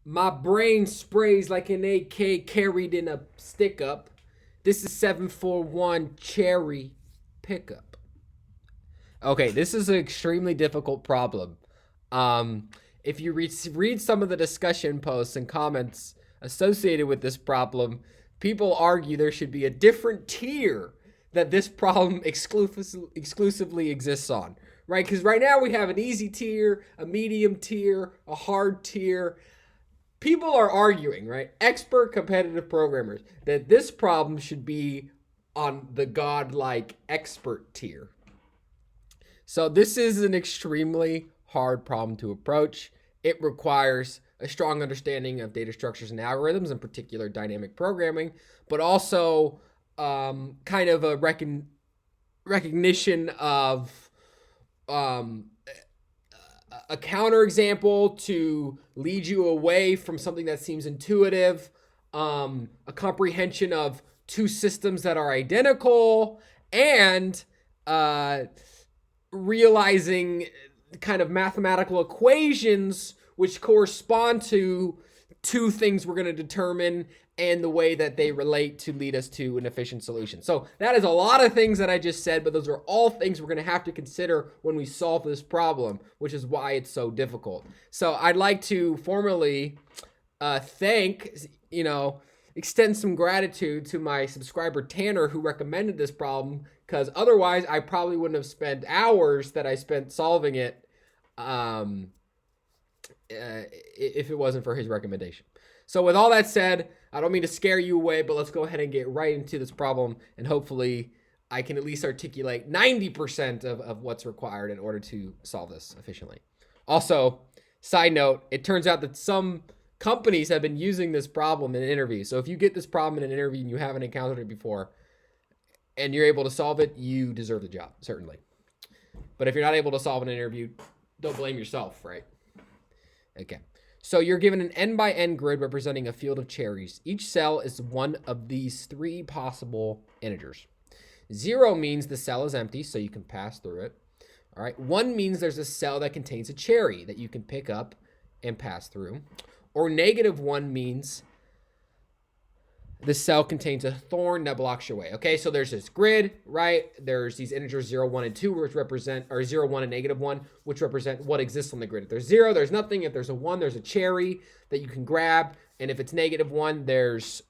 My brain sprays like an AK carried in a stick up. This is 741 cherry pickup. Okay, this is an extremely difficult problem. Um, if you read some of the discussion posts and comments associated with this problem, people argue there should be a different tier that this problem exclusively exists on, right? Because right now we have an easy tier, a medium tier, a hard tier. People are arguing, right? Expert competitive programmers, that this problem should be on the godlike expert tier. So this is an extremely hard problem to approach. It requires a strong understanding of data structures and algorithms, in particular dynamic programming, but also kind of a recognition of um, a counterexample to lead you away from something that seems intuitive, a comprehension of two systems that are identical, and realizing kind of mathematical equations which correspond to two things we're going to determine and the way that they relate to lead us to an efficient solution. So that is a lot of things that I just said, but those are all things we're going to have to consider when we solve this problem, which is why it's so difficult. So I'd like to formally thank, extend some gratitude to my subscriber Tanner, who recommended this problem, because otherwise I probably wouldn't have spent hours that I spent solving it if it wasn't for his recommendation. So with all that said, I don't mean to scare you away, but let's go ahead and get right into this problem, and hopefully I can at least articulate 90% of what's required in order to solve this efficiently. Also, side note, it turns out that some companies have been using this problem in interviews. So if you get this problem in an interview and you haven't encountered it before and you're able to solve it, you deserve the job, certainly. But if you're not able to solve an interview, don't blame yourself, right? Okay. So you're given an n by n grid representing a field of cherries. Each cell is one of these three possible integers. 0 means the cell is empty, so you can pass through it. All right. 1 means there's a cell that contains a cherry that you can pick up and pass through. Or -1 means the cell contains a thorn that blocks your way. Okay, so there's this grid, right? There's these integers 0, 1, and 2, which represent, or 0, 1, and -1, which represent what exists on the grid. If there's 0, there's nothing. If there's a 1, there's a cherry that you can grab. And if it's -1, there's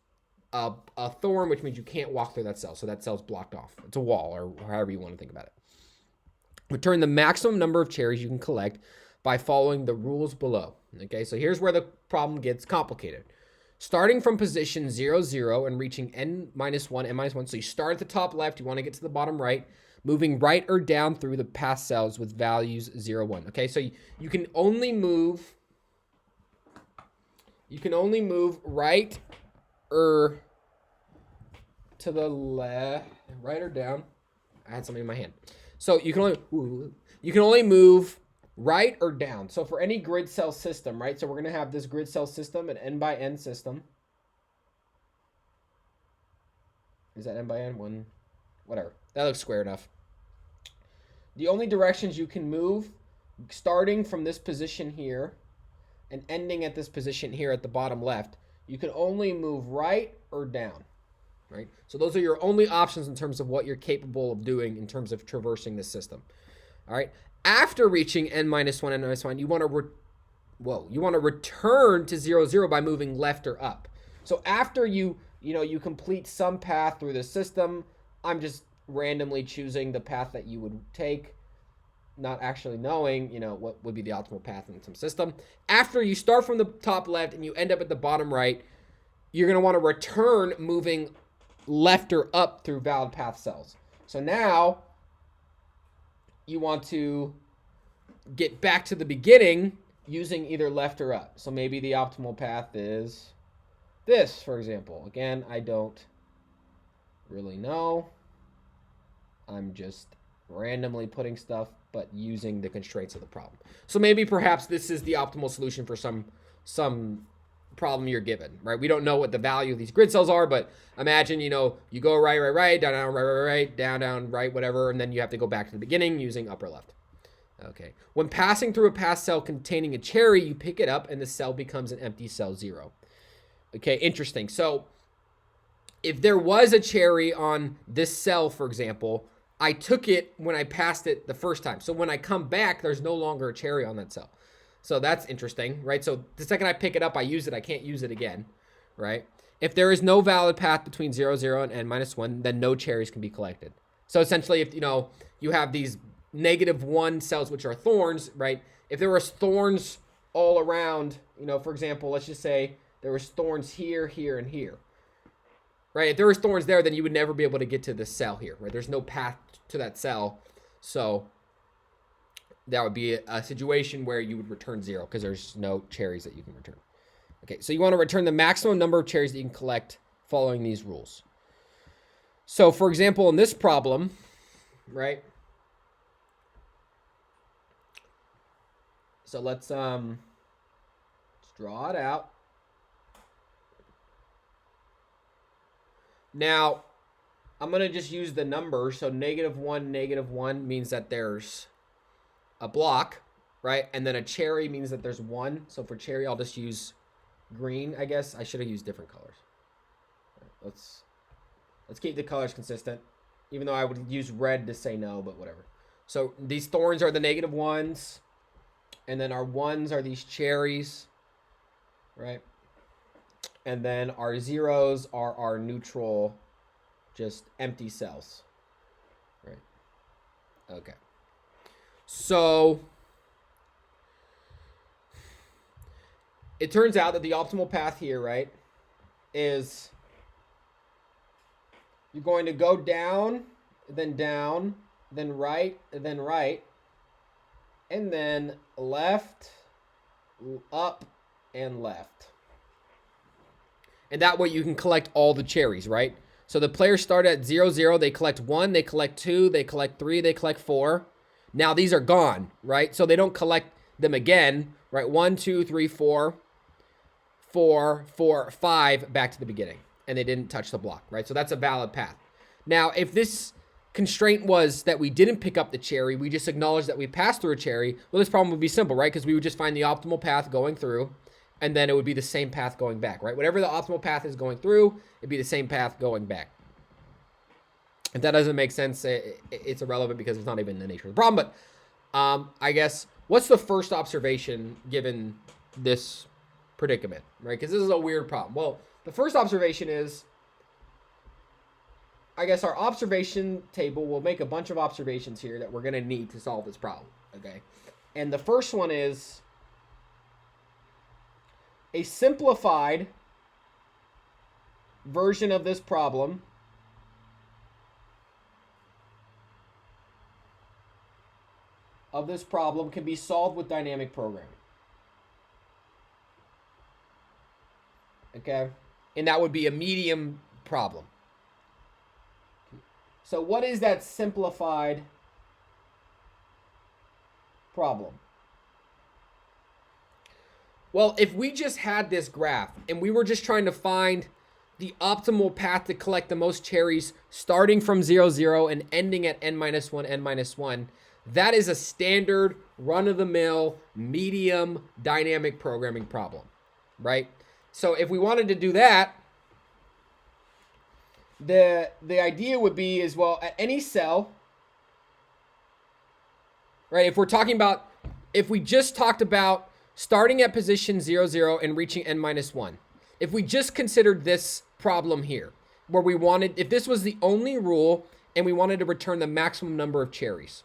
a thorn, which means you can't walk through that cell. So that cell's blocked off. It's a wall, or however you want to think about it. Return the maximum number of cherries you can collect by following the rules below. Okay, so here's where the problem gets complicated. Starting from position 0, 0 and reaching n-1, n-1. So you start at the top left, you want to get to the bottom right, moving right or down through the past cells with values 0, 1. Okay, so you can only move right or to the left, right or down. I had something in my hand. So you can only move right or down. So for any grid cell system, right? So we're going to have this grid cell system, an n by n system. Is that n by n? 1, whatever. That looks square enough. The only directions you can move, starting from this position here and ending at this position here at the bottom left, you can only move right or down, right? So those are your only options in terms of what you're capable of doing in terms of traversing the system. All right. After reaching n-1, n-1, you want to return to 0, 0 by moving left or up. So after you complete some path through the system, I'm just randomly choosing the path that you would take, not actually knowing, what would be the optimal path in some system. After you start from the top left and you end up at the bottom right, you're going to want to return moving left or up through valid path cells. So now you want to get back to the beginning using either left or up. So maybe the optimal path is this, for example. Again, I don't really know. I'm just randomly putting stuff, but using the constraints of the problem. So maybe perhaps this is the optimal solution for some problem you're given, right? We don't know what the value of these grid cells are, but imagine, you go right, down, right, down, right, whatever, and then you have to go back to the beginning using up or left. Okay. When passing through a pass cell containing a cherry, you pick it up and the cell becomes an empty cell 0. Okay, interesting. So if there was a cherry on this cell, for example, I took it when I passed it the first time. So when I come back, there's no longer a cherry on that cell. So that's interesting, right? So the second I pick it up, I use it. I can't use it again, right? If there is no valid path between 0, 0 and n-1, then no cherries can be collected. So essentially, if you have these -1 cells, which are thorns, right? If there was thorns all around, for example, let's just say there was thorns here, here, and here, right? If there was thorns there, then you would never be able to get to this cell here, right? There's no path to that cell. So that would be a situation where you would return 0 because there's no cherries that you can return. Okay, so you want to return the maximum number of cherries that you can collect following these rules. So for example, in this problem, right? So let's draw it out. Now, I'm going to just use the numbers. So -1, -1 means that there's a block, right? And then a cherry means that there's 1. So for cherry, I'll just use green, I guess. I should have used different colors. Let's keep the colors consistent, even though I would use red to say no, but whatever. So these thorns are the -1s, and then our 1s are these cherries, right? And then our 0s are our neutral, just empty cells, right? Okay. So it turns out that the optimal path here, right, is you're going to go down, then right, and then left, up, and left. And that way you can collect all the cherries, right? So the players start at 0, 0. They collect 1, they collect 2, they collect 3, they collect 4. Now these are gone, right? So they don't collect them again, right? 1, 2, 3, 4, 4, 4, 5, back to the beginning. And they didn't touch the block, right? So that's a valid path. Now, if this constraint was that we didn't pick up the cherry, we just acknowledged that we passed through a cherry, well, this problem would be simple, right? Because we would just find the optimal path going through, and then it would be the same path going back, right? Whatever the optimal path is going through, it'd be the same path going back. If that doesn't make sense, it's irrelevant because it's not even the nature of the problem. But I guess, what's the first observation given this predicament, right? Because this is a weird problem. Well, the first observation is, I guess our observation table will make a bunch of observations here that we're going to need to solve this problem, okay? And the first one is a simplified version of this problem can be solved with dynamic programming. Okay? And that would be a medium problem. So what is that simplified problem? Well, if we just had this graph and we were just trying to find the optimal path to collect the most cherries starting from 0, 0 and ending at n-1, n-1, that is a standard run-of-the-mill medium dynamic programming problem, right? So if we wanted to do that, the idea would be is, well, at any cell, right? If we just talked about starting at position 0, 0 and reaching n-1, if we just considered this problem here, where if this was the only rule and we wanted to return the maximum number of cherries,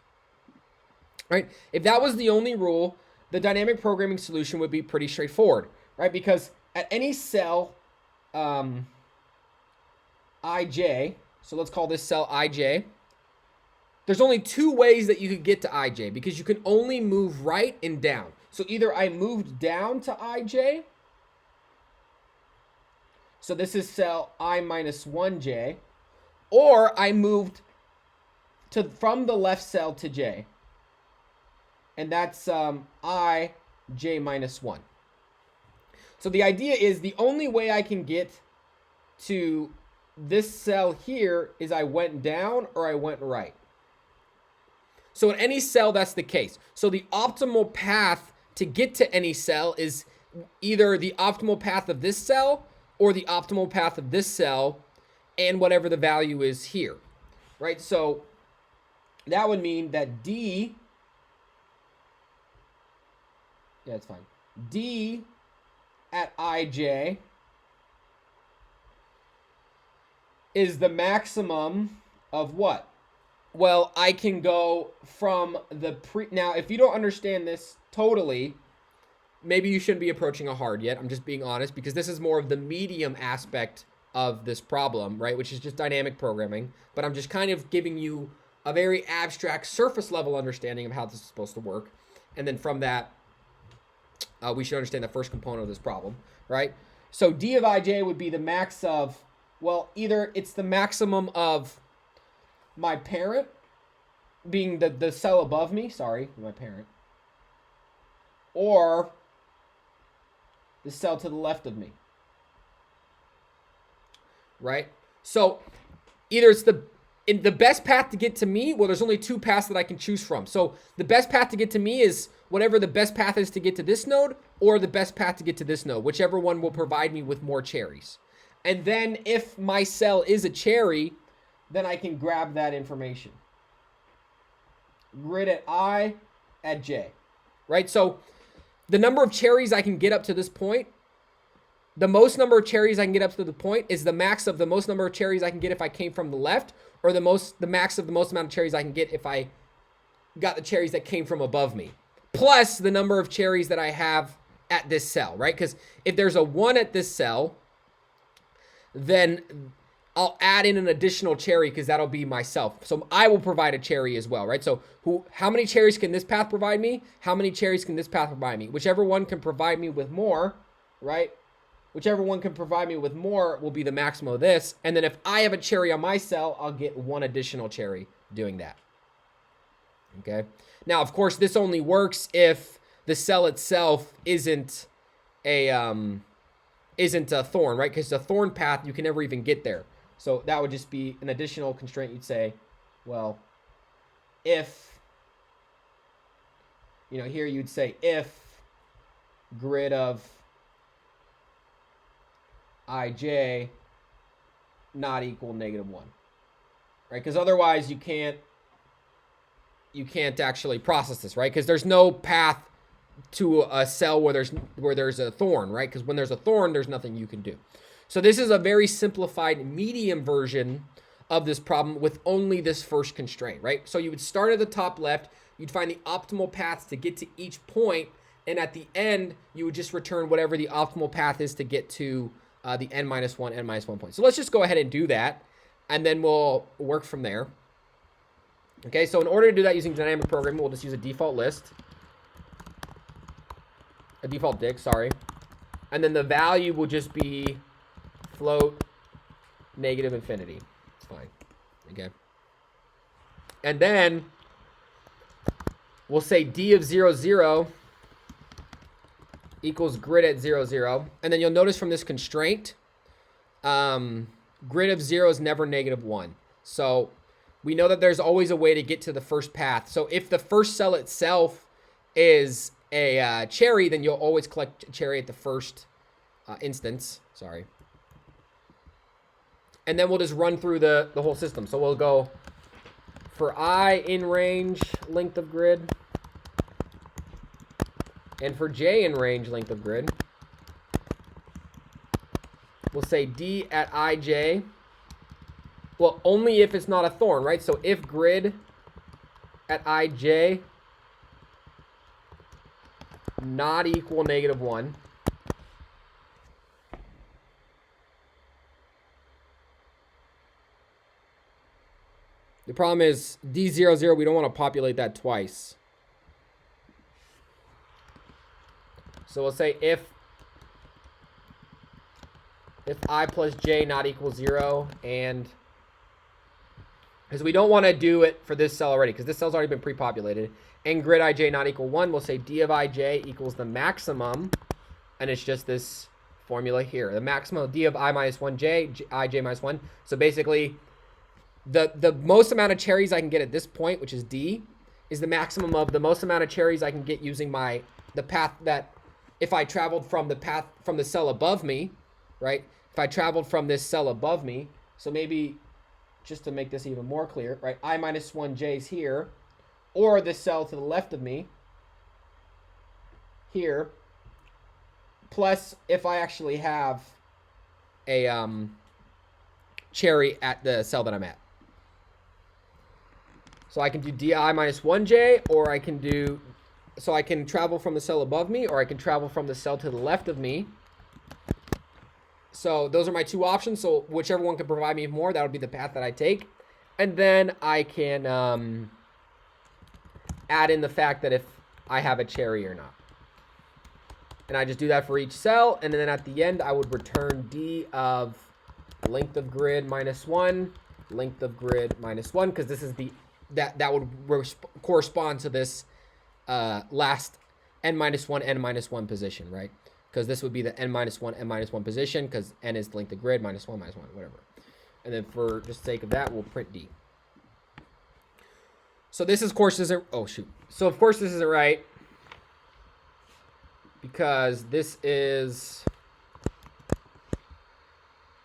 right? If that was the only rule, the dynamic programming solution would be pretty straightforward, right? Because at any cell, ij, so let's call this cell ij, there's only 2 ways that you could get to ij because you can only move right and down. So either I moved down to ij, so this is cell i-1j, or I moved from the left cell to j, and that's ij-1. So the idea is the only way I can get to this cell here is I went down or I went right. So at any cell, that's the case. So the optimal path to get to any cell is either the optimal path of this cell or the optimal path of this cell and whatever the value is here, right? So that would mean that D, yeah, it's fine. D at ij is the maximum of what? Well, I can go from the now, if you don't understand this totally, maybe you shouldn't be approaching a hard yet. I'm just being honest, because this is more of the medium aspect of this problem, right? Which is just dynamic programming. But I'm just kind of giving you a very abstract surface level understanding of how this is supposed to work. And then from that, we should understand the first component of this problem, right? So D of ij would be the max of, well, either it's the maximum of my parent being the cell above me, sorry, my parent, or the cell to the left of me, right? So either it's the best path to get to me, well, there's only two paths that I can choose from. So the best path to get to me is whatever the best path is to get to this node, or the best path to get to this node, whichever one will provide me with more cherries. And then if my cell is a cherry, then I can grab that information. Grid at I at j, right? So the number of cherries I can get up to this point, the most number of cherries I can get up to the point is the max of the most number of cherries I can get if I came from the left, or the max of the most amount of cherries I can get if I got the cherries that came from above me, plus the number of cherries that I have at this cell, right? Because if there's a 1 at this cell, then I'll add in an additional cherry because that'll be myself. So I will provide a cherry as well, right? So how many cherries can this path provide me? How many cherries can this path provide me? Whichever one can provide me with more, right? Whichever one can provide me with more will be the maximum of this. And then if I have a cherry on my cell, I'll get one additional cherry doing that. Okay. Now, of course, this only works if the cell itself isn't a thorn, right? Because the thorn path, you can never even get there. So that would just be an additional constraint. You'd say, well, if, here you'd say if grid of ij not equal -1, right? Because otherwise you can't actually process this, right? Because there's no path to a cell where there's a thorn, right? Because when there's a thorn, there's nothing you can do. So this is a very simplified medium version of this problem with only this first constraint, right? So you would start at the top left, you'd find the optimal paths to get to each point, and at the end, you would just return whatever the optimal path is to get to the n-1, n-1 point. So let's just go ahead and do that, and then we'll work from there. Okay, so in order to do that using dynamic programming, we'll just use a default list. A default dict, sorry. And then the value will just be float -infinity. It's fine. Okay. And then we'll say d of 0, 0 equals grid at 0, 0. And then you'll notice from this constraint, grid of 0 is never -1. So we know that there's always a way to get to the first path. So if the first cell itself is a cherry, then you'll always collect a cherry at the first instance. Sorry. And then we'll just run through the whole system. So we'll go for I in range length of grid, and for j in range length of grid, we'll say d at ij. Well, only if it's not a thorn, right? So if grid at ij not equal -1, the problem is D00, 0, we don't want to populate that twice. So we'll say if I plus j not equal 0, and because we don't want to do it for this cell already, because this cell's already been pre-populated, and grid ij not equal 1, we'll say d of ij equals the maximum, and it's just this formula here. The maximum of d of I minus 1j, ij minus 1. So basically, the most amount of cherries I can get at this point, which is d, is the maximum of the most amount of cherries I can get using the path that, if I traveled from the cell above me, right? If I traveled from this cell above me, so maybe just to make this even more clear, right? I minus 1j is here, or this cell to the left of me, here, plus if I actually have a cherry at the cell that I'm at. So I can do di minus 1j, or I can do, so I can travel from the cell above me, or I can travel from the cell to the left of me. So those are my two options. So whichever one can provide me more, that would be the path that I take. And then I can add in the fact that if I have a cherry or not. And I just do that for each cell. And then at the end, I would return d of length of grid minus 1, length of grid minus 1, because this is that would correspond to this last n minus 1, n minus 1 position, right? Because this would be the n minus 1, n minus 1 position, because n is the length of grid, minus 1, whatever. And then for just sake of that, we'll print d. So this, of course, isn't, oh, shoot. So, of course, this isn't right, because this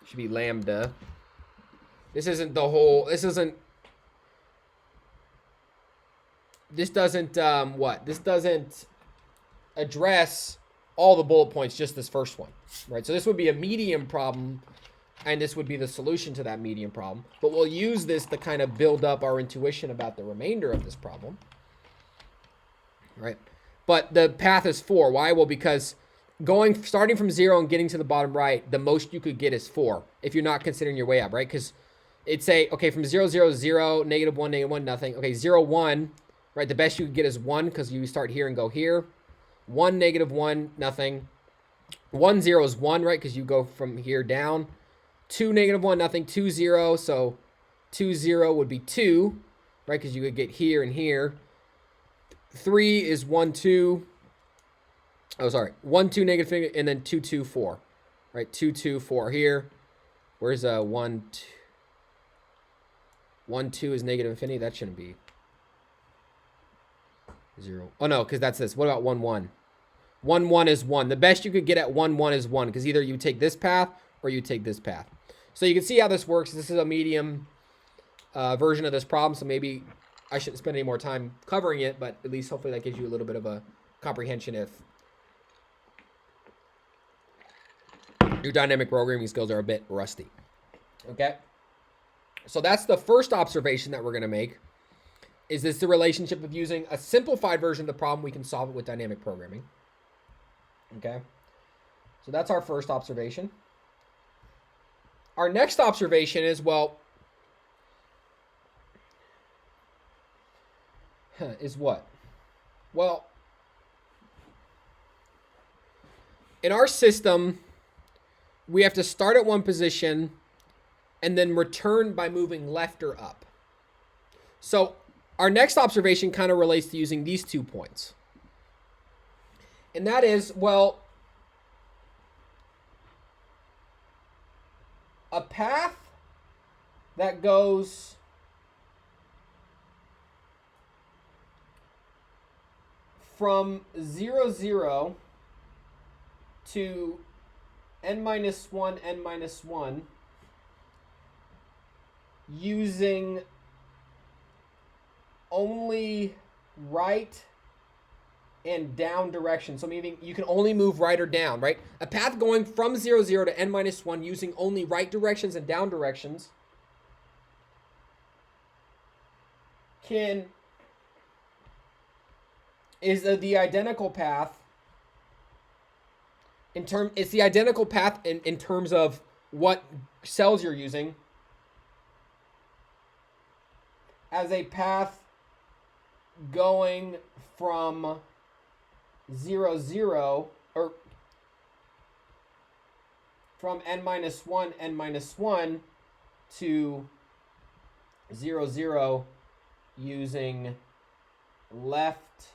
should be lambda. This isn't the whole, this doesn't, what? This doesn't address all the bullet points, just this first one, right? So this would be a medium problem, and this would be the solution to that medium problem. But we'll use this to kind of build up our intuition about the remainder of this problem, right? But the path is 4. Why? Well, because starting from 0 and getting to the bottom right, the most you could get is 4, if you're not considering your way up, right? Because it'd say, okay, from 0, 0, 0, negative 1, nothing. Okay, 0, 1, right? The best you could get is 1, because you start here and go here. 1, negative 1, nothing. 1, 0 is 1, right? Because you go from here down. 2, negative 1, nothing. 2, 0. So 2, 0 would be 2, right? Because you could get here and here. 3 is 1, 2. Oh, sorry. 1, 2, negative, and then 2, 2, 4. Right? 2, 2, 4 here. Where's 1, 2? 1, 2 is negative infinity. That shouldn't be 0. Oh, no, because that's this. What about 1, 1? 1, 1 is 1. The best you could get at 1, 1 is 1, because either you take this path or you take this path. So you can see how this works. This is a medium version of this problem, so maybe I shouldn't spend any more time covering it, but at least hopefully that gives you a little bit of a comprehension if your dynamic programming skills are a bit rusty. Okay? So that's the first observation that we're going to make. Is this the relationship of using a simplified version of the problem? We can solve it with dynamic programming. Okay? So that's our first observation. Our next observation is, well, is what? Well, in our system, we have to start at one position and then return by moving left or up. So our next observation kind of relates to using these 2 points. And that is, well, a path that goes from 0, 0 to n minus 1, n minus 1 using only right and down direction. So meaning you can only move right or down, right? A path going from 0, 0 to n minus 1 using only right directions and down directions is the identical path it's the identical path in terms of what cells you're using as a path going from 0, 0, or from n minus 1, n minus 1 to 0, 0 using left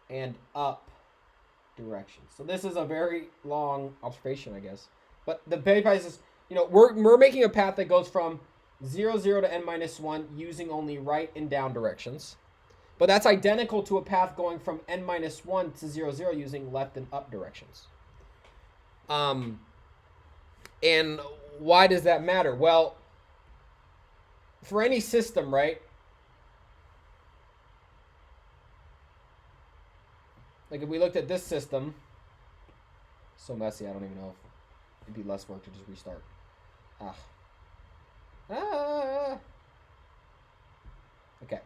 and up directions. So this is a very long observation, I guess. But the big price is, we're making a path that goes from 0, 0 to n minus 1 using only right and down directions. But that's identical to a path going from n minus 1 to 0, 0 using left and up directions. And why does that matter? Well, for any system, right? Like if we looked at this system, so messy, I don't even know if it'd be less work to just restart. Okay.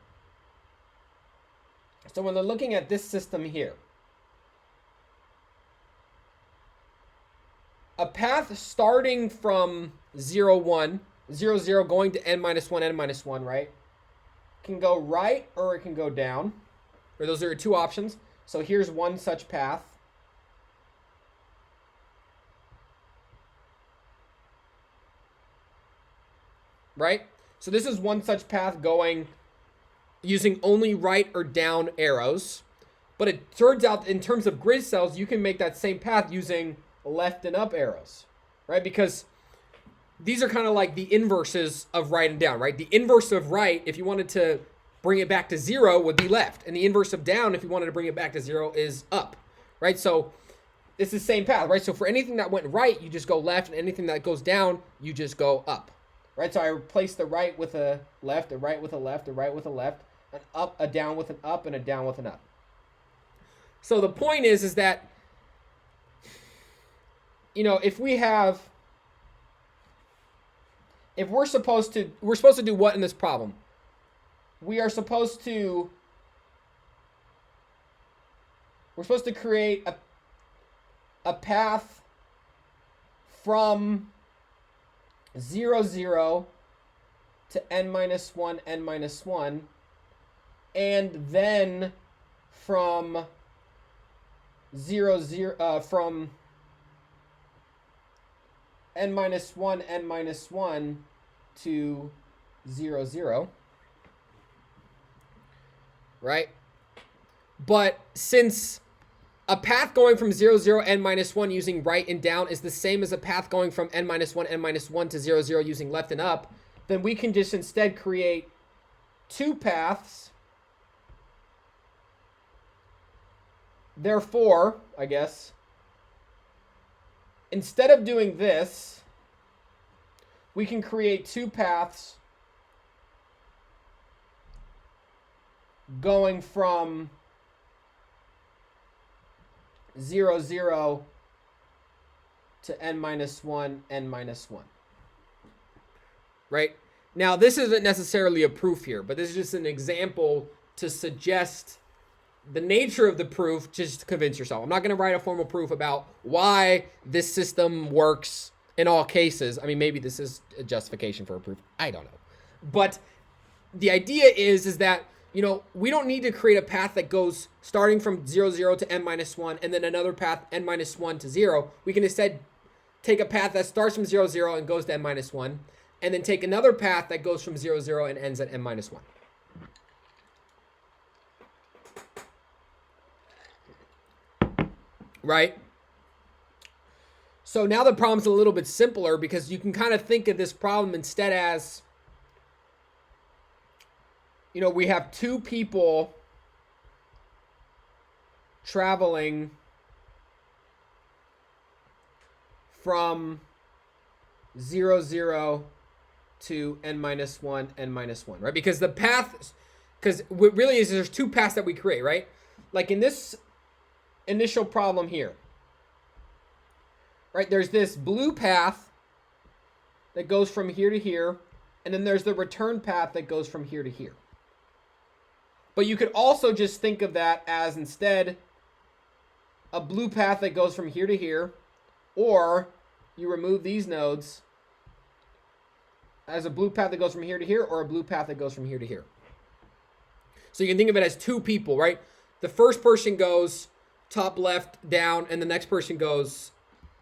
So when they're looking at this system here, a path starting from 0, 1, 0, 0 going to n minus 1, right? Can go right or it can go down. Or those are your two options. So here's one such path. Right? So this is one such path going using only right or down arrows. But it turns out in terms of grid cells, you can make that same path using left and up arrows, right? Because these are kind of like the inverses of right and down, right? The inverse of right, if you wanted to bring it back to 0, would be left. And the inverse of down, if you wanted to bring it back to 0, is up, right? So it's the same path, right? So for anything that went right, you just go left, and anything that goes down, you just go up, right? So I replaced the right with a left, a right with a left, a right with a left, an up, a down with an up, and a down with an up. So the point is that, you know, if we're supposed to do what in this problem? We're supposed to create a path from 0, 0 to n minus 1, and then from 0, 0, from n minus 1, to 0, 0. Right? But since a path going from 0, 0, n minus 1 using right and down is the same as a path going from n minus 1, to 0, 0 using left and up, then we can just instead create two paths. Therefore, I guess, instead of doing this, we can create two paths going from 0, 0 to n minus 1, Right? Now, this isn't necessarily a proof here, but this is just an example to suggest the nature of the proof, just to convince yourself. I'm not going to write a formal proof about why this system works in all cases. I mean, maybe this is a justification for a proof. I don't know. But the idea is that, you know, we don't need to create a path that goes starting from 0, 0 to n minus 1 and then another path n minus 1 to 0. We can instead take a path that starts from 0, 0 and goes to n minus 1, and then take another path that goes from 0, 0 and ends at n minus 1. Right? So now the problem's a little bit simpler because you can kind of think of this problem instead as, you know, we have two people traveling from 0, 0 to n minus 1, right? Because the path, because what really is, there's two paths that we create, right? Like in this initial problem here, right? There's this blue path that goes from here to here, and then there's the return path that goes from here to here. But you could also just think of that as instead a blue path that goes from here to here, or you remove these nodes as a blue path that goes from here to here, or a blue path that goes from here to here. So you can think of it as two people, right? The first person goes top left down, and the next person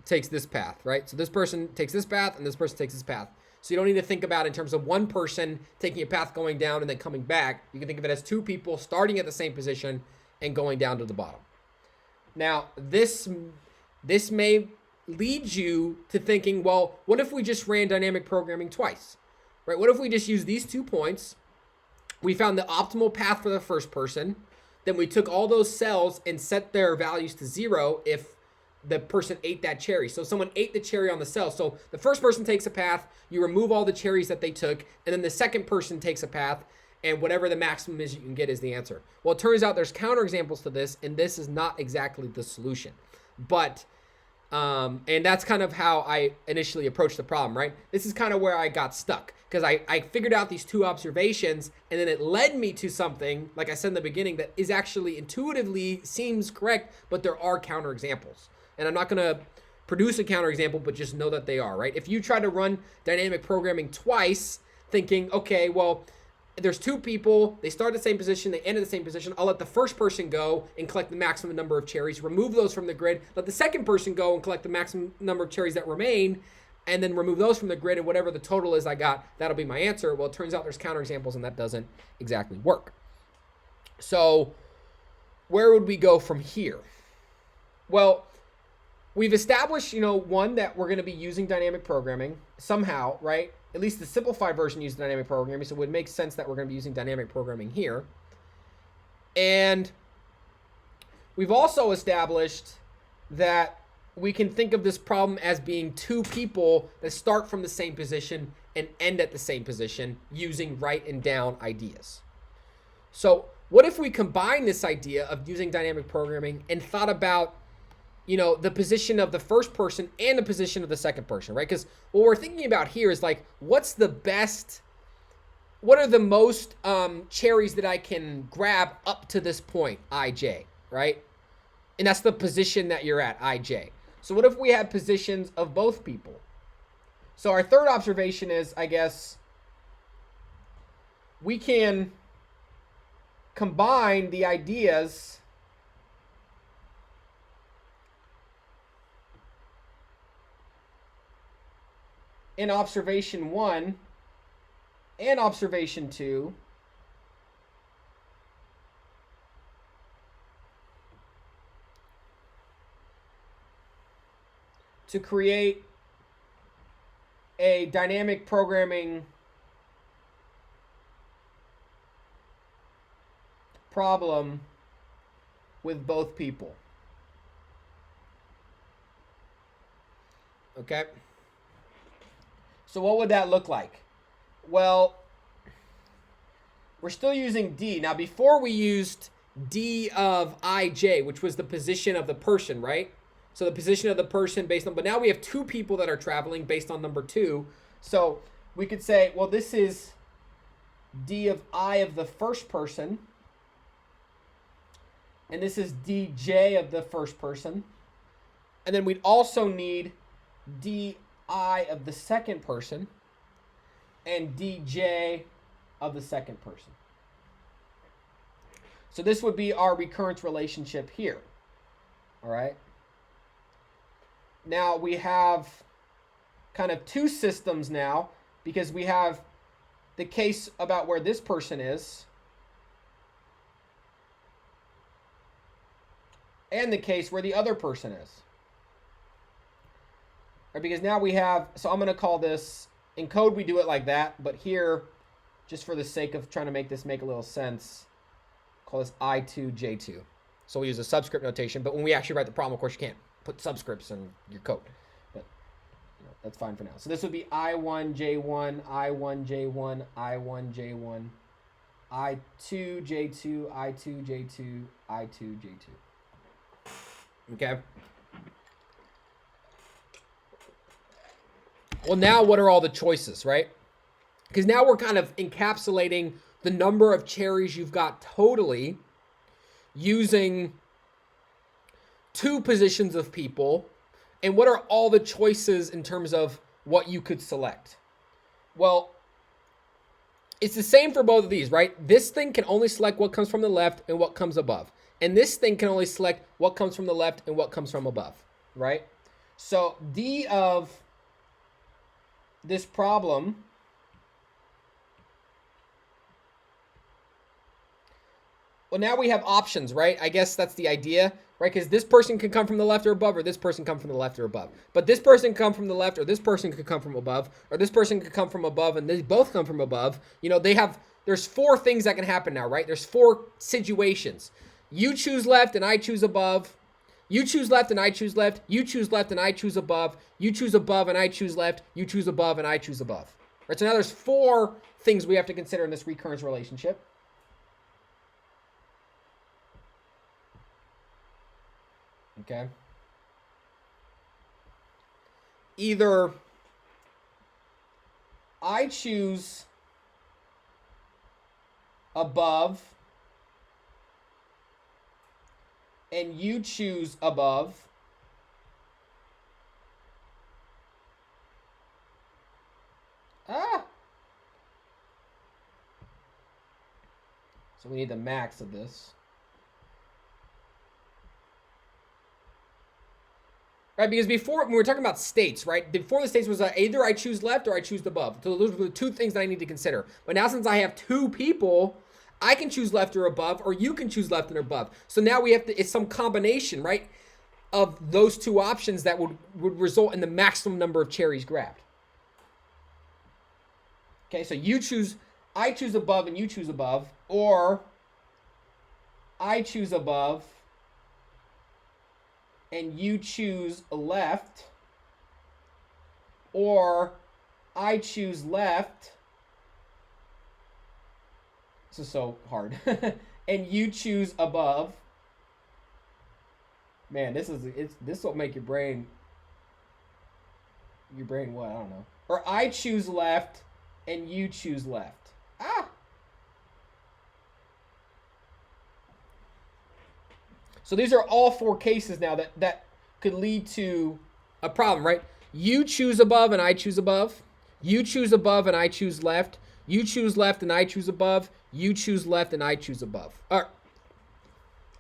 takes this path, right? So this person takes this path, and this person takes this path. So you don't need to think about it in terms of one person taking a path going down and then coming back. You can think of it as two people starting at the same position and going down to the bottom. Now, this may lead you to thinking, well, what if we just ran dynamic programming twice, right? What if we just use these 2 points, we found the optimal path for the first person. Then we took all those cells and set their values to 0 if the person ate that cherry. So someone ate the cherry on the cell. So the first person takes a path, you remove all the cherries that they took, and then the second person takes a path, and whatever the maximum is you can get is the answer. Well, it turns out there's counterexamples to this, and this is not exactly the solution. But, and that's kind of how I initially approached the problem, right? This is kind of where I got stuck, because I figured out these two observations, and then it led me to something, like I said in the beginning, that is actually intuitively seems correct, but there are counterexamples. And I'm not going to produce a counterexample, but just know that they are, right? If you try to run dynamic programming twice, thinking, okay, well, there's two people, they start at the same position, they end at the same position, I'll let the first person go and collect the maximum number of cherries, remove those from the grid, let the second person go and collect the maximum number of cherries that remain, and then remove those from the grid, and whatever the total is I got, that'll be my answer. Well, it turns out there's counterexamples, and that doesn't exactly work. So where would we go from here? Well, we've established, one, that we're going to be using dynamic programming somehow, right? At least the simplified version uses dynamic programming, so it would make sense that we're going to be using dynamic programming here. And we've also established that we can think of this problem as being two people that start from the same position and end at the same position using write and down ideas. So what if we combine this idea of using dynamic programming and thought about the position of the first person and the position of the second person, right? Because what we're thinking about here is like, what are the most cherries that I can grab up to this point, IJ, right? And that's the position that you're at, IJ. So what if we had positions of both people? So our third observation is, I guess, we can combine the ideas in observation 1 and observation 2 to create a dynamic programming problem with both people. Okay? So what would that look like? Well, we're still using D. Now, before we used D of IJ, which was the position of the person, right? So the position of the person based on, but now we have two people that are traveling based on number 2. So we could say, well, this is D of I of the first person. And this is DJ of the first person. And then we'd also need DI of the second person and DJ of the second person. So this would be our recurrence relationship here. All right. Now we have kind of two systems now, because we have the case about where this person is and the case where the other person is. Right, because now we have, so I'm going to call this, in code we do it like that, but here, just for the sake of trying to make this make a little sense, call this I2, J2. So we use a subscript notation, but when we actually write the problem, of course, you can't put subscripts in your code. But that's fine for now. So this would be I1, J1, I1, J1, I1, J1, I2, J2, I2, J2, I2, J2. Okay. Well, now what are all the choices, right? Because now we're kind of encapsulating the number of cherries you've got totally using two positions of people, and what are all the choices in terms of what you could select? Well, it's the same for both of these, right? This thing can only select what comes from the left and what comes above. And this thing can only select what comes from the left and what comes from above, right? So D of this problem well, now we have options, right? I guess that's the idea, right? Because this person can come from the left or above, or this person come from the left or above. But this person can come from the left, or this person could come from above, or this person could come from above, and they both come from above. They have there's 4 things that can happen now, right? There's 4 situations. You choose left and I choose above. You choose left and I choose left. You choose left and I choose above. You choose above and I choose left. You choose above and I choose above. Right? So now there's 4 things we have to consider in this recurrence relationship. Okay. Either I choose above and you choose above, so we need the max of this. Right, because before, when we were talking about states, right? Before the states was either I choose left or I choose above. So those were the 2 things that I need to consider. But now since I have 2 people, I can choose left or above, or you can choose left and above. So now we have to, it's some combination, right, of those 2 options that would result in the maximum number of cherries grabbed. Okay, so I choose above and you choose above, or I choose above and you choose left, or I choose left. This is so hard. And you choose above. Man, this will make your brain what? I don't know. Or I choose left and you choose left. So these are all 4 cases now that could lead to a problem, right? You choose above and I choose above. You choose above and I choose left. You choose left and I choose above. You choose left and I choose above. All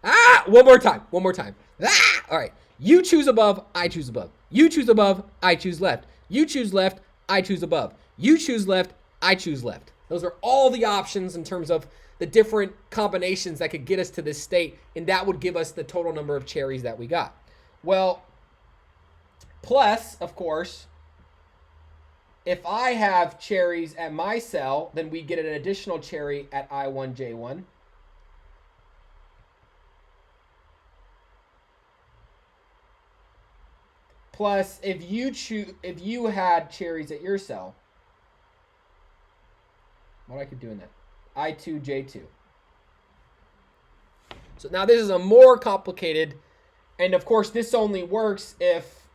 right. One more time. All right. You choose above, I choose above. You choose above, I choose left. You choose left, I choose above. You choose left, I choose left. Those are all the options in terms of the different combinations that could get us to this state, and that would give us the total number of cherries that we got. Well, plus, of course, if I have cherries at my cell, then we get an additional cherry at I1, J1. Plus, if you had cherries at your cell, what I could do in that? I2, J2. So now this is a more complicated, and of course this only works if,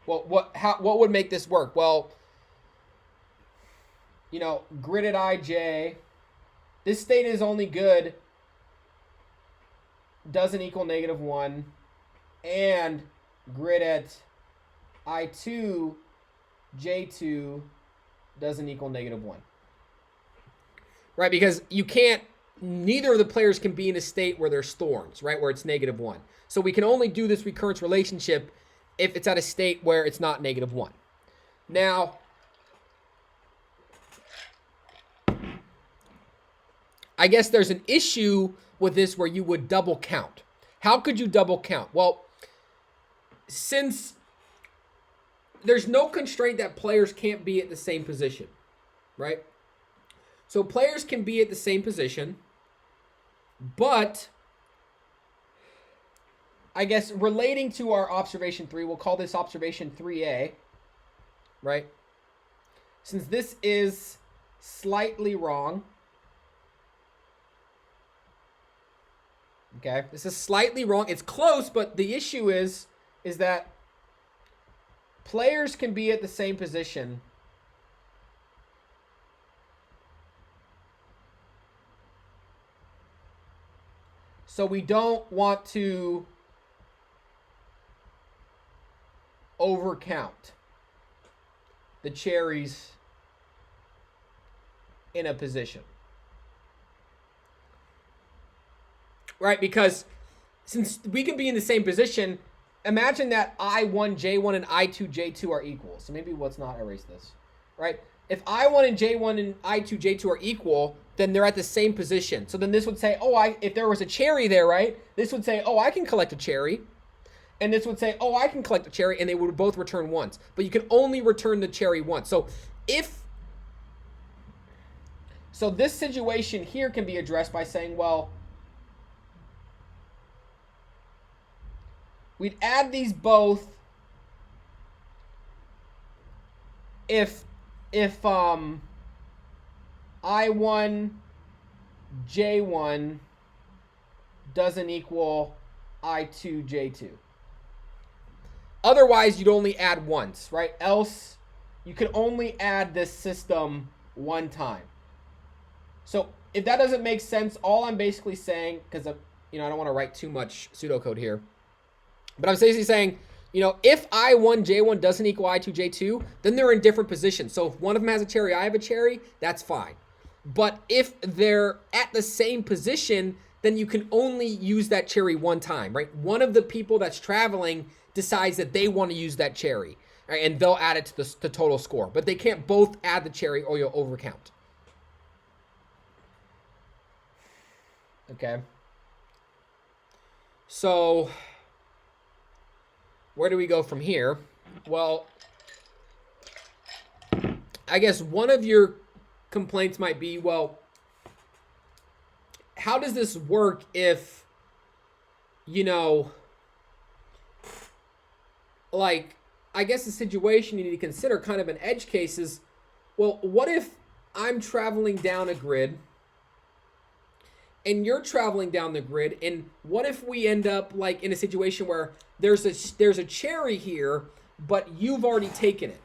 well, what would make this work? Well, you know, grid at IJ, this state is only good, doesn't equal -1, and grid at I2, J2 doesn't equal -1. Right, because you can't, neither of the players can be in a state where there's thorns, right, where it's -1. So we can only do this recurrence relationship if it's at a state where it's not -1. Now, I guess there's an issue with this where you would double count. How could you double count? Well, since there's no constraint that players can't be at the same position, right? So players can be at the same position, but I guess relating to our observation 3, we'll call this observation 3A, right? Since this is slightly wrong, okay? This is slightly wrong. It's close, but the issue is that players can be at the same position, so we don't want to overcount the cherries in a position. Right? Because since we can be in the same position, imagine that I1, J1 and I2, J2 are equal. So maybe let's not erase this. Right? If I1 and J1 and I2, J2 are equal, then they're at the same position. So then this would say, oh, if there was a cherry there, right? This would say, oh, I can collect a cherry. And this would say, oh, I can collect a cherry, and they would both return once. But you can only return the cherry once. So So this situation here can be addressed by saying, well, we'd add these both if I1 J1 doesn't equal I2 J2. Otherwise, you'd only add once, right? Else, you could only add this system one time. So if that doesn't make sense, all I'm basically saying, because I don't want to write too much pseudocode here, but I'm basically saying, if I1 J1 doesn't equal I2 J2, then they're in different positions. So if one of them has a cherry, I have a cherry, that's fine. But if they're at the same position, then you can only use that cherry one time, right? One of the people that's traveling decides that they want to use that cherry, right? And they'll add it to the total score. But they can't both add the cherry or you'll overcount. Okay. So where do we go from here? Well, I guess one of your complaints might be, well, how does this work if, like, I guess the situation you need to consider, kind of an edge case, is, well, what if I'm traveling down a grid and you're traveling down the grid, and what if we end up like in a situation where there's a cherry here, but you've already taken it,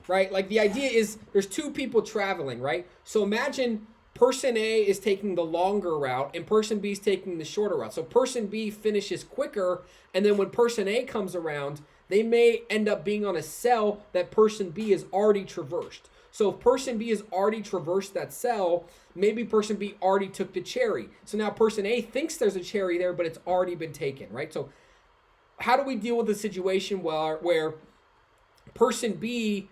right? Like the idea is there's two people traveling, right? So imagine person A is taking the longer route and person B is taking the shorter route. So person B finishes quicker, and then when person A comes around, they may end up being on a cell that person B has already traversed. So if person B has already traversed that cell, maybe person B already took the cherry. So now person A thinks there's a cherry there, but it's already been taken, right? So how do we deal with a situation where person B,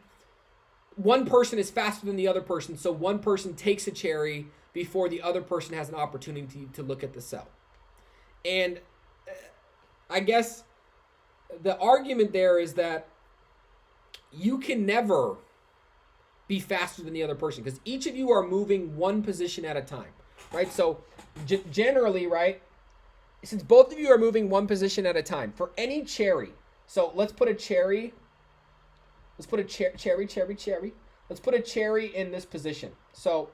one person is faster than the other person, so one person takes a cherry before the other person has an opportunity to look at the cell? And I guess the argument there is that you can never be faster than the other person because each of you are moving one position at a time, right? So generally, right, since both of you are moving one position at a time, for any cherry, so let's put a cherry, let's put a cherry. Let's put a cherry in this position. So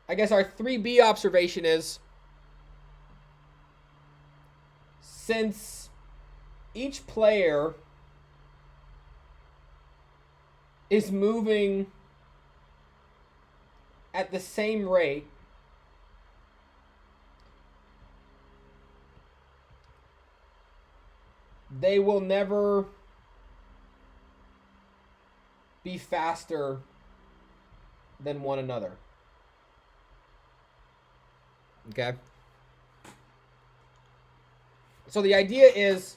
I guess our 3B observation is, since each player is moving at the same rate, they will never be faster than one another. Okay? So the idea is,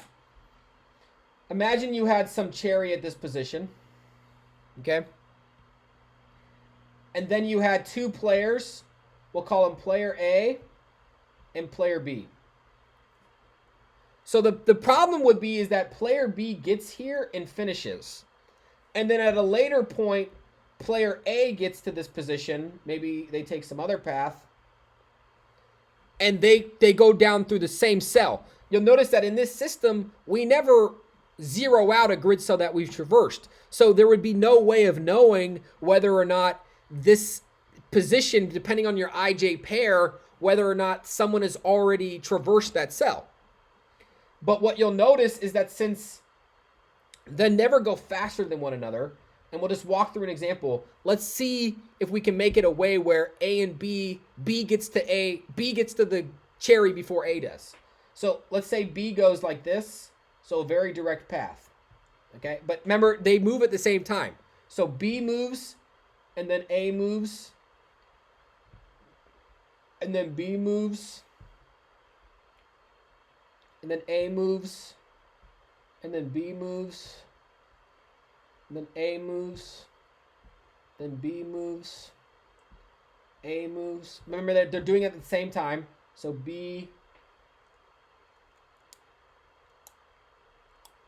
imagine you had some cherry at this position. Okay? And then you had two players. We'll call them player A and player B. So the problem would be is that player B gets here and finishes. And then at a later point, player A gets to this position. Maybe they take some other path. And they go down through the same cell. You'll notice that in this system, we never zero out a grid cell that we've traversed. So there would be no way of knowing whether or not this position, depending on your IJ pair, whether or not someone has already traversed that cell. But what you'll notice is that since they never go faster than one another, and we'll just walk through an example. Let's see if we can make it a way where A and B gets to A, B gets to the cherry before A does. So let's say B goes like this, so a very direct path, okay? But remember, they move at the same time. So B moves, and then A moves, and then B moves, and then A moves, and then B moves, and then A moves, then B moves, A moves. Remember that they're doing it at the same time. So B,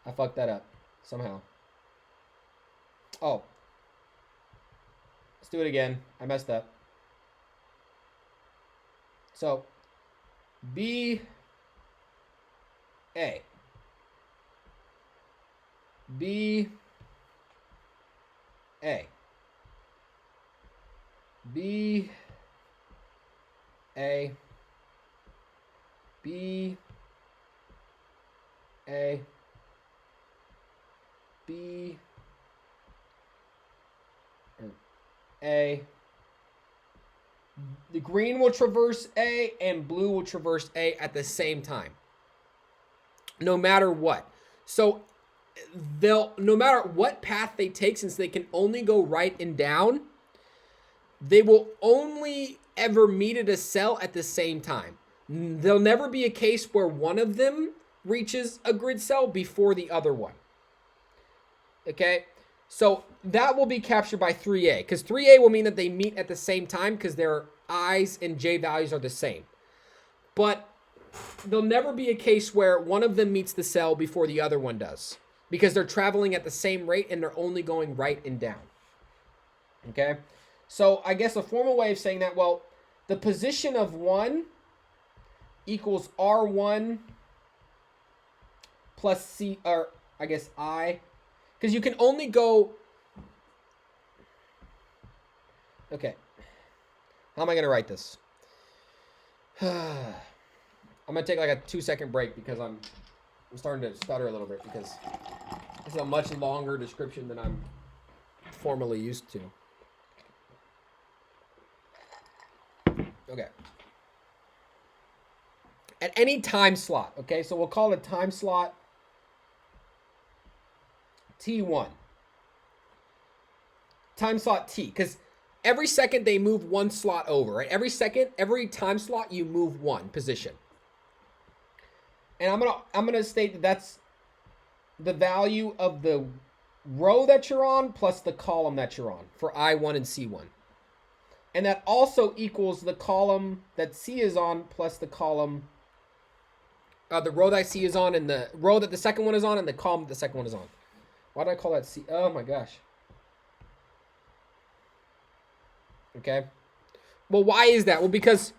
I fucked that up somehow. Oh, do it again. I messed up. So B A B A B A B A B A. The green will traverse A and blue will traverse A at the same time, no matter what. So they'll, no matter what path they take, since they can only go right and down, they will only ever meet at a cell at the same time. There'll never be a case where one of them reaches a grid cell before the other one. Okay, so that will be captured by 3A, because 3A will mean that they meet at the same time because their I's and J values are the same. But there'll never be a case where one of them meets the cell before the other one does, because they're traveling at the same rate and they're only going right and down. Okay, so I guess a formal way of saying that, well, the position of 1 equals R1 plus C, or I guess I, because you can only go, okay, how am I going to write this? I'm going to take like a 2-second break because I'm starting to stutter a little bit, because it's a much longer description than I'm formerly used to. Okay. At any time slot, okay, so we'll call it time slot T1. Time slot T, because every second they move one slot over, right? Every second, every time slot you move one position. And I'm gonna state that that's the value of the row that you're on plus the column that you're on for I1 and C1. And that also equals the column that C is on plus the column, the row that C is on, and the row that the second one is on, and the column that the second one is on. Why did I call that C? Oh my gosh. Okay. Well, why is that? Well, because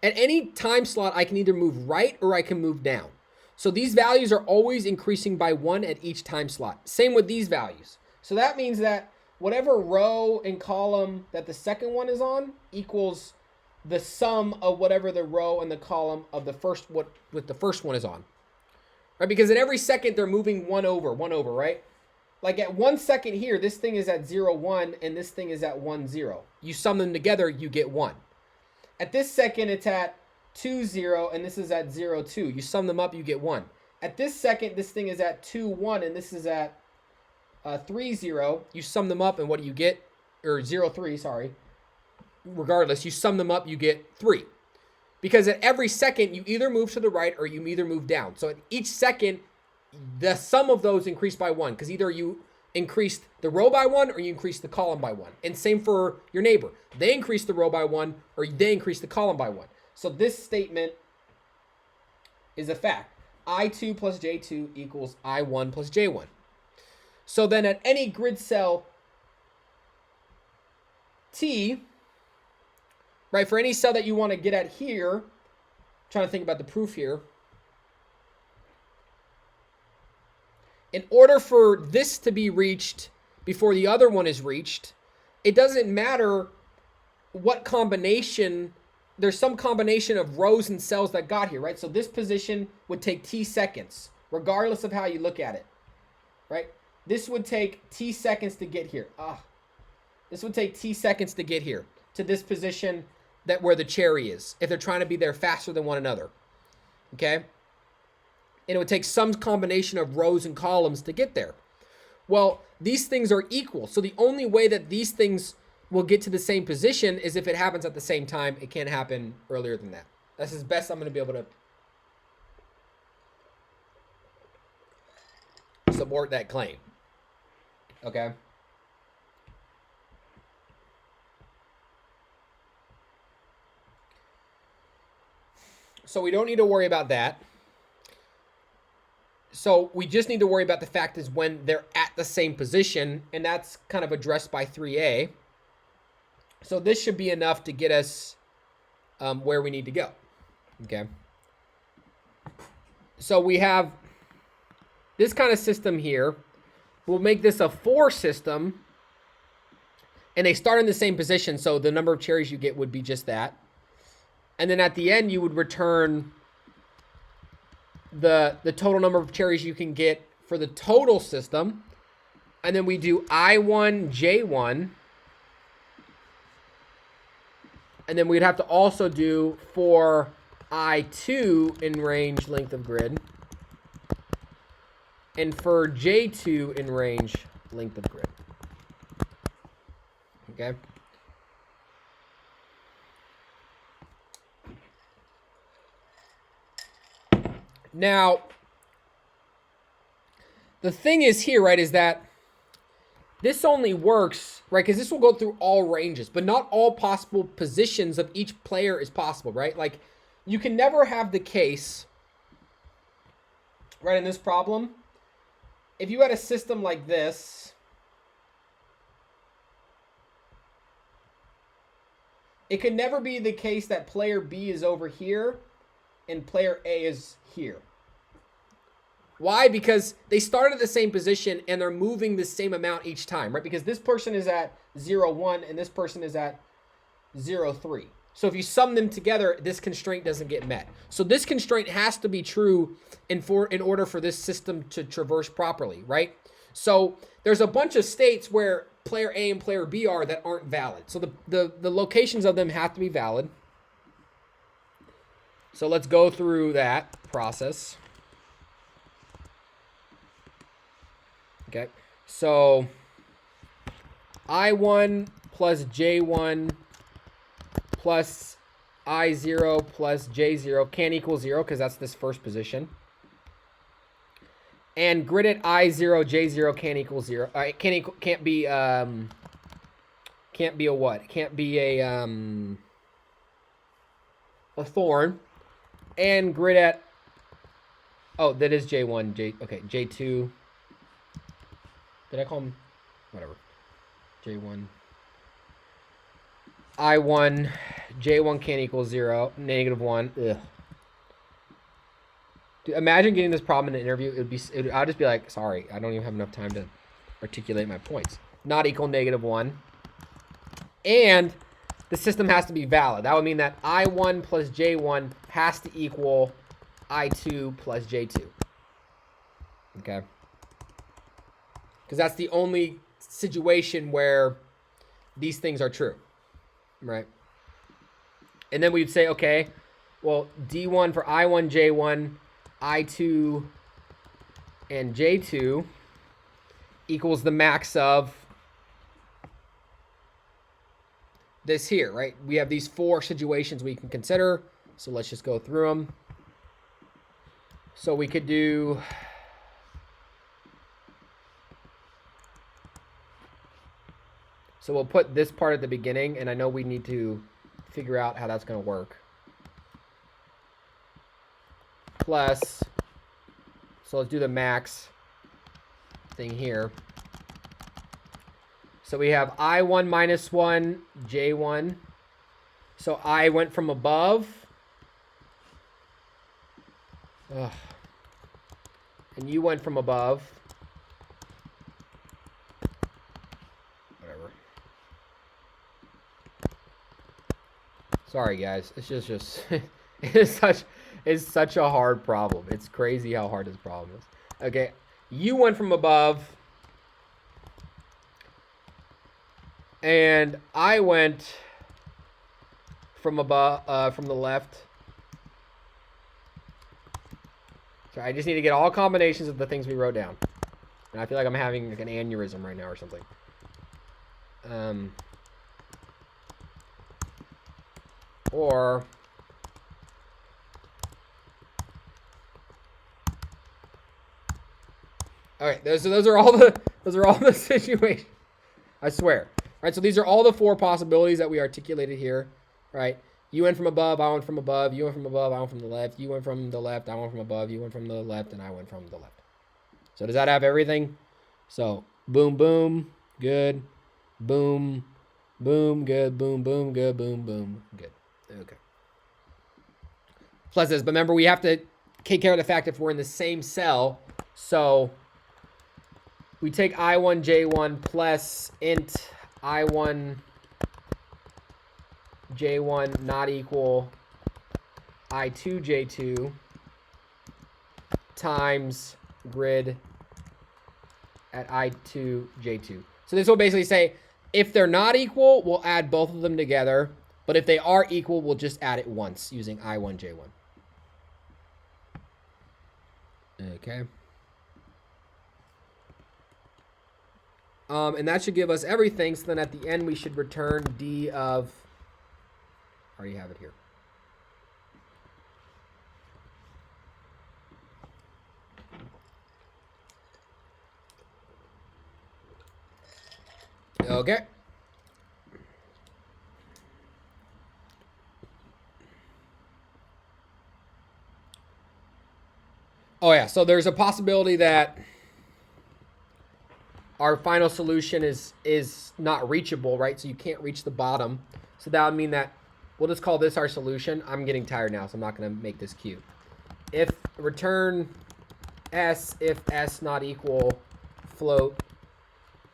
at any time slot, I can either move right or I can move down. So these values are always increasing by 1 at each time slot. Same with these values. So that means that whatever row and column that the second one is on equals the sum of whatever the row and the column of the first, what the first one is on. Right? Because at every second they're moving one over, right? Like at 1 second here, this thing is at 0, 1, and this thing is at 1, 0. You sum them together, you get 1. At this second, it's at 2, 0, and this is at 0, 2. You sum them up, you get 1. At this second, this thing is at 2, 1, and this is at 3, 0. You sum them up, and what do you get? Or 0, 3, sorry. Regardless, you sum them up, you get 3. Because at every second, you either move to the right or you either move down. So at each second, the sum of those increase by 1, because either you increased the row by 1 or you increased the column by 1. And same for your neighbor. They increase the row by 1 or they increase the column by 1. So this statement is a fact. I2 plus J2 equals I1 plus J1. So then at any grid cell T, right, for any cell that you want to get at here, I'm trying to think about the proof here. In order for this to be reached before the other one is reached, it doesn't matter what combination, there's some combination of rows and cells that got here, right? So this position would take T seconds, regardless of how you look at it, right? This would take T seconds to get here. This would take T seconds to get here to this position that where the cherry is, if they're trying to be there faster than one another, okay? And it would take some combination of rows and columns to get there. Well, these things are equal. So the only way that these things will get to the same position is if it happens at the same time. It can't happen earlier than that. That's as best I'm going to be able to support that claim. Okay? So we don't need to worry about that. So we just need to worry about the fact is when they're at the same position, and that's kind of addressed by 3A. So this should be enough to get us where we need to go. Okay. So we have this kind of system here. We'll make this a 4 system. And they start in the same position, so the number of cherries you get would be just that. And then at the end, you would return the total number of cherries you can get for the total system. And then we do I1, J1. And then we'd have to also do for I2 in range length of grid. And for J2 in range length of grid. Okay. Now, the thing is here, right, is that this only works, right, because this will go through all ranges, but not all possible positions of each player is possible, right? Like, you can never have the case, right, in this problem, if you had a system like this, it could never be the case that player B is over here and player A is here. Why? Because they start at the same position and they're moving the same amount each time, right? Because this person is at 0, 1 and this person is at 0, 3. So if you sum them together, this constraint doesn't get met. So this constraint has to be true in order for this system to traverse properly, right? So there's a bunch of states where player A and player B are that aren't valid. So the locations of them have to be valid. So let's go through that process. Okay, so I1 plus J1 plus I0 plus J0 can't equal 0 because that's this first position. And grid at I0, J0 can't equal 0. Can't be a what? Can't be a thorn. And grid at, oh, that is J1, okay, J2. Did I call him? Whatever. J1. I1, J1 can't equal 0, -1. Ugh. Dude, imagine getting this problem in an interview. I'd just be like, sorry, I don't even have enough time to articulate my points. Not equal -1. And the system has to be valid. That would mean that I1 plus J1 has to equal I2 plus J2. Okay? Because that's the only situation where these things are true. Right? And then we'd say, okay, well, D1 for I1, J1, I2, and J2 equals the max of this here, right? We have these 4 situations we can consider. So let's just go through them. So we could do... So we'll put this part at the beginning, and I know we need to figure out how that's going to work. Plus, so let's do the max thing here. So we have I1 minus 1, J1. So I went from above. Ugh. And you went from above. Whatever. Sorry, guys. It's just it's such a hard problem. It's crazy how hard this problem is. Okay, you went from above. And I went from above, from the left. So I just need to get all combinations of the things we wrote down. And I feel like I'm having like an aneurysm right now or something. Or okay, those are all the situations. I swear. Right, so these are all the 4 possibilities that we articulated here, right? You went from above, I went from above, you went from above, I went from the left, you went from the left, I went from above, you went from the left, and I went from the left. So does that have everything? So boom, boom, good, boom, Boom, good, boom, boom, good, boom, boom, good. Okay. Plus this, but remember we have to take care of the fact if we're in the same cell. So we take I1, J1 plus int I1, J1 not equal I2, J2 times grid at I2, J2. So this will basically say, if they're not equal, we'll add both of them together. But if they are equal, we'll just add it once using I1, J1. Okay. And that should give us everything. So then at the end, we should return D of, I already have it here. Okay. Oh yeah, so there's a possibility that our final solution is not reachable, right? So you can't reach the bottom. So that would mean that we'll just call this our solution. I'm getting tired now, so I'm not going to make this cute. If return S, if S not equal float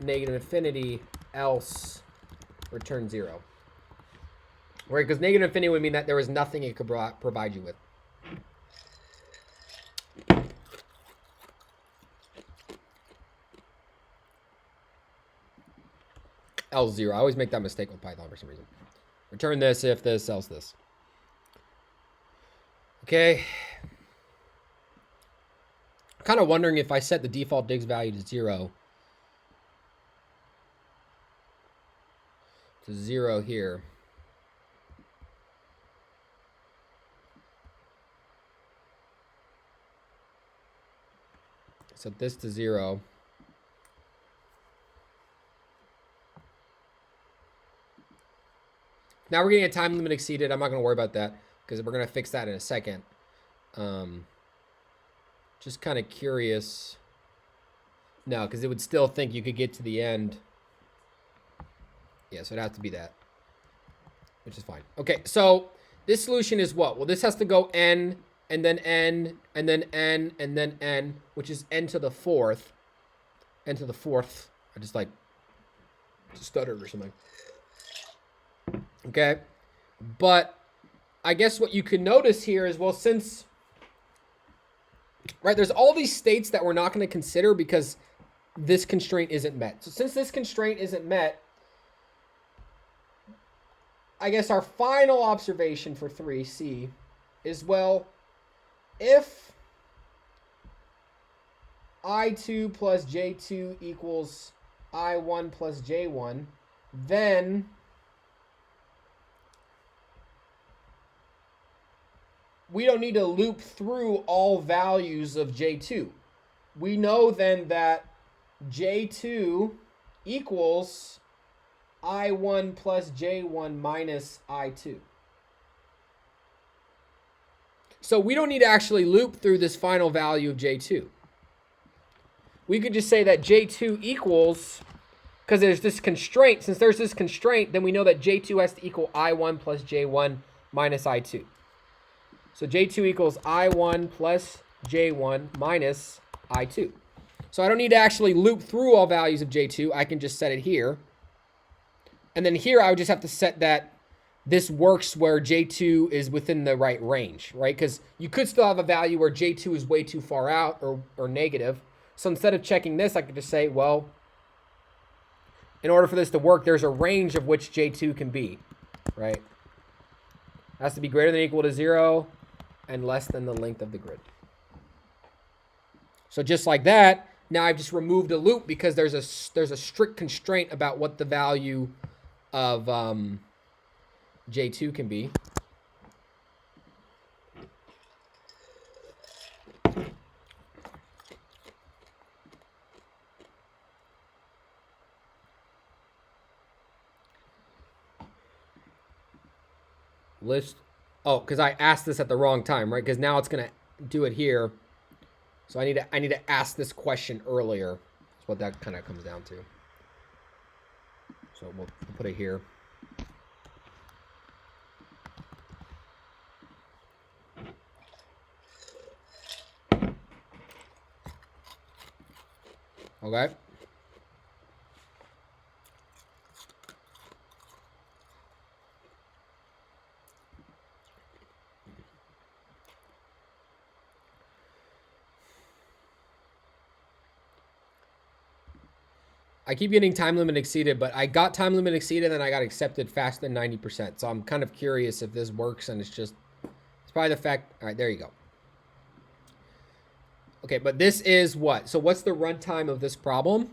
negative infinity, else return 0. Right, because negative infinity would mean that there was nothing it could provide you with. Else 0. I always make that mistake with Python for some reason. Return this if this, else this. Okay. I'm kind of wondering if I set the default digs value to 0. To 0 here. Set this to 0. Now we're getting a time limit exceeded. I'm not going to worry about that because we're going to fix that in a second. Just kind of curious. No, because it would still think you could get to the end. Yeah, so it'd have to be that, which is fine. Okay, so this solution is what? Well, this has to go n, and then n, and then n, and then n, which is n to the fourth. N to the fourth. I just like stuttered or something. Okay, but I guess what you could notice here is, well, since, right, there's all these states that we're not going to consider because this constraint isn't met. So since this constraint isn't met, I guess our final observation for 3C is, well, if I2 plus J2 equals I1 plus J1, then we don't need to loop through all values of J2. We know then that J2 equals I1 plus J1 minus I2. So we don't need to actually loop through this final value of J2. We could just say that J2 equals, because there's this constraint, since there's this constraint, then we know that J2 has to equal I1 plus J1 minus I2. So J2 equals I1 plus J1 minus I2. So I don't need to actually loop through all values of J2. I can just set it here. And then here I would just have to set that this works where J2 is within the right range, right? Because you could still have a value where J2 is way too far out or negative. So instead of checking this, I could just say, well, in order for this to work, there's a range of which J2 can be, right? It has to be greater than or equal to 0 and less than the length of the grid. So just like that, now I've just removed a loop because there's a strict constraint about what the value of J2 can be. List. Oh, because I asked this at the wrong time, right? Because now it's gonna do it here. So I need to ask this question earlier. That's what that kind of comes down to. So we'll put it here. Okay. I keep getting time limit exceeded, but I got time limit exceeded and then I got accepted faster than 90%. So I'm kind of curious if this works, and it's probably the fact. All right, there you go. Okay, but this is what? So what's the runtime of this problem?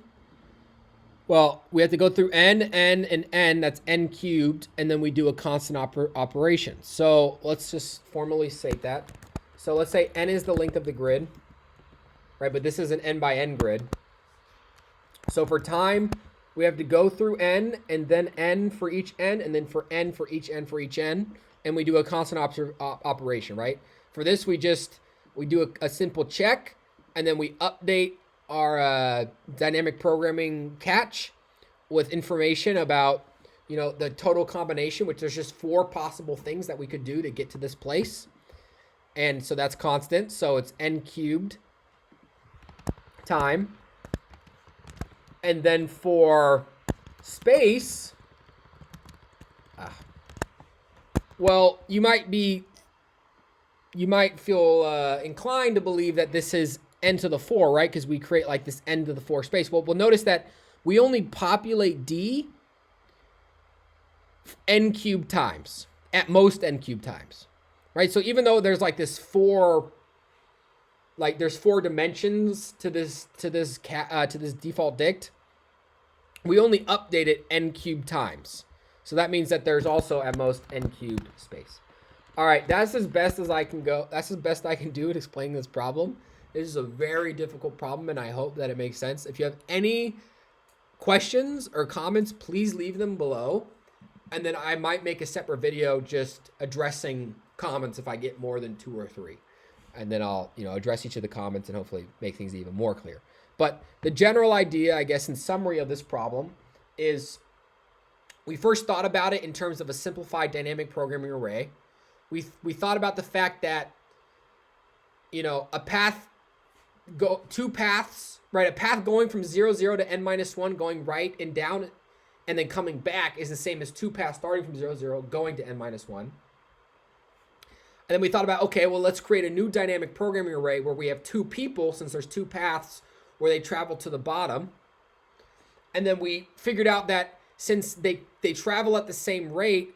Well, we have to go through n, and n, that's n cubed, and then we do a constant operation. So let's just formally state that. So let's say n is the length of the grid, right? But this is an n by n grid. So for time, we have to go through n, and then n for each n, and then for n for each n for each n, and we do a constant operation, right? For this, we do a simple check, and then we update our dynamic programming catch with information about, the total combination, which there's just 4 possible things that we could do to get to this place. And so that's constant. So it's n cubed time. And then for space, well, you might feel inclined to believe that this is n to the 4, right? Because we create like this n to the 4 space. Well, we'll notice that we only populate D n cubed times, at most n cubed times, right? So even though there's like this there's 4 dimensions to this default dict, we only update it n cubed times. So that means that there's also at most n cubed space. All right, that's as best as I can go. That's as best I can do at explaining this problem. This is a very difficult problem, and I hope that it makes sense. If you have any questions or comments, please leave them below. And then I might make a separate video just addressing comments if I get more than 2 or 3. And then I'll, address each of the comments and hopefully make things even more clear. But the general idea, I guess, in summary of this problem is we first thought about it in terms of a simplified dynamic programming array. We thought about the fact that, two paths, right? A path going from 0, 0 to n-1 going right and down and then coming back is the same as 2 paths starting from 0, 0 going to n-1. And then we thought about, okay, well, let's create a new dynamic programming array where we have 2 people, since there's 2 paths where they travel to the bottom. And then we figured out that since they travel at the same rate,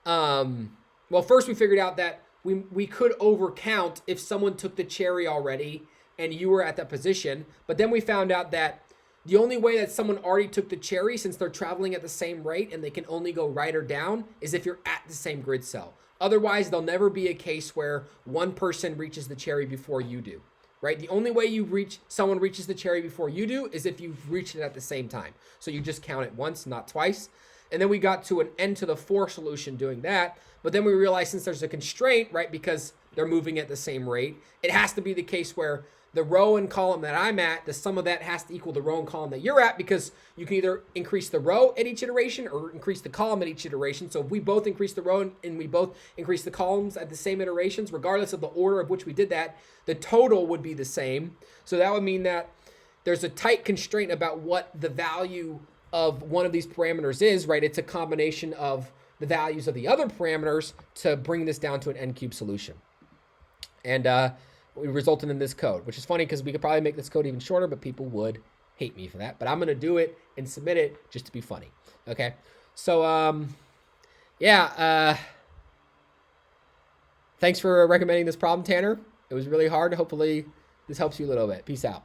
well, first we figured out that we could overcount if someone took the cherry already and you were at that position. But then we found out that the only way that someone already took the cherry, since they're traveling at the same rate and they can only go right or down, is if you're at the same grid cell. Otherwise, there'll never be a case where one person reaches the cherry before you do, right? The only way someone reaches the cherry before you do is if you've reached it at the same time. So you just count it once, not twice. And then we got to an n to the 4 solution doing that. But then we realized, since there's a constraint, right, because they're moving at the same rate, it has to be the case where the row and column that I'm at, the sum of that has to equal the row and column that you're at, because you can either increase the row at each iteration or increase the column at each iteration. So if we both increase the row and we both increase the columns at the same iterations, regardless of the order of which we did that, the total would be the same. So that would mean that there's a tight constraint about what the value of one of these parameters is, right? It's a combination of the values of the other parameters to bring this down to an n-cubed solution. And it resulted in this code, which is funny because we could probably make this code even shorter, but people would hate me for that. But I'm going to do it and submit it just to be funny. Okay. So, thanks for recommending this problem, Tanner. It was really hard. Hopefully this helps you a little bit. Peace out.